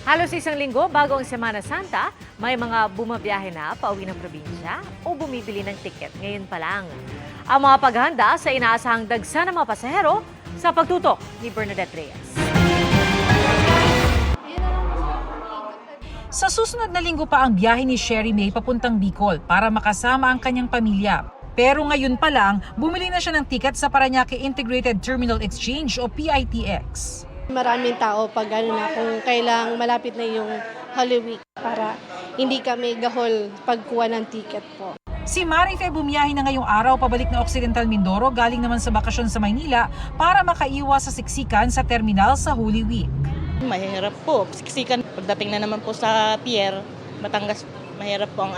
Halos isang linggo bago ang Semana Santa, may mga bumabiyahe na pauwi ng probinsya o bumibili ng tiket ngayon pa lang. Ang mga paghahanda sa inaasahang dagsa ng mga pasahero sa pagtutok ni Bernadette Reyes. Sa susunod na linggo pa ang biyahe ni Sherry May papuntang Bicol para makasama ang kanyang pamilya. Pero ngayon pa lang, bumili na siya ng tiket sa Parañaque Integrated Terminal Exchange o PITX. Maraming tao pag kung kailang malapit na yung Holy Week para hindi kami gahol pagkuha ng ticket po. Si Marife bumiyahe na ngayong araw pabalik na Occidental Mindoro galing naman sa bakasyon sa Maynila para makaiwas sa siksikan sa terminal sa Holy Week. Mahirap po. Siksikan pagdating na naman po sa pier, Batangas, mahirap po ang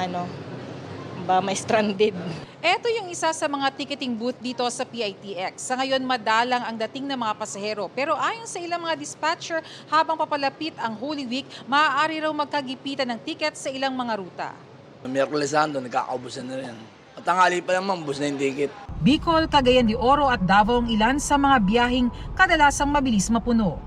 may stranded. Ito yung isa sa mga ticketing booth dito sa PITX. Sa ngayon, madalang ang dating ng mga pasahero. Pero ayon sa ilang mga dispatcher, habang papalapit ang Holy Week, maaari raw magkagipitan ng ticket sa ilang mga ruta. Miyerkules Santo, nagkakaubusan na rin. At tanghali pa naman, bus na yung ticket. Bicol, Cagayan de Oro at Davao ang ilan sa mga biyaheng kadalasang mabilis mapuno.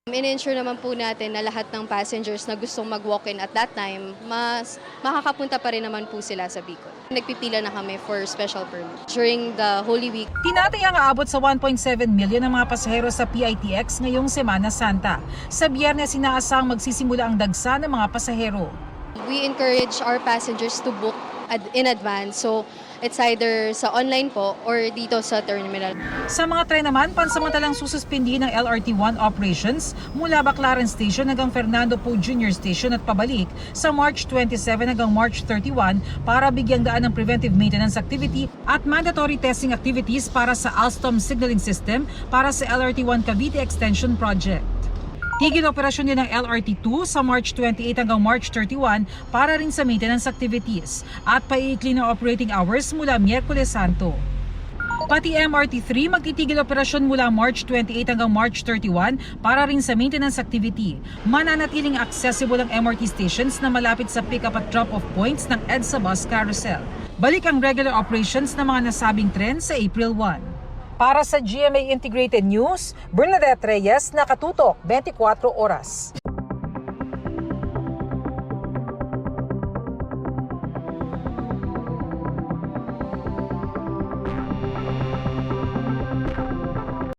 In-ensure naman po natin na lahat ng passengers na gustong mag-walk-in at that time, mas makakapunta pa rin naman po sila sa Bicol. Nagpipila na kami for special permit. During the Holy Week, Tinatayang aabot sa 1.7 million ang mga pasahero sa PITX ngayong Semana Santa. Sa Biyernes, inaasang magsisimula ang dagsa ng mga pasahero. we encourage our passengers to book in advance. So, it's either sa online po or dito sa terminal. Sa mga tren naman, pansamantalang sususpindihin ng LRT1 operations mula Baclaran Station hanggang Fernando Poe Jr. Station at pabalik sa March 27 hanggang March 31 para bigyang daan ng preventive maintenance activity at mandatory testing activities para sa Alstom signaling system para sa LRT1 Cavite Extension Project. Tigil operasyon din ng LRT2 sa March 28 hanggang March 31 para rin sa maintenance activities at paiikli ng operating hours mula Miyerkules Santo. Pati MRT3 magtitigil operasyon mula March 28 hanggang March 31 para rin sa maintenance activity. Mananatiling accessible ang MRT stations na malapit sa pick-up at drop-off points ng EDSA Bus Carousel. Balik ang regular operations ng mga nasabing tren sa April 1. Para sa GMA Integrated News, Bernadette Reyes, nakatutok 24 oras.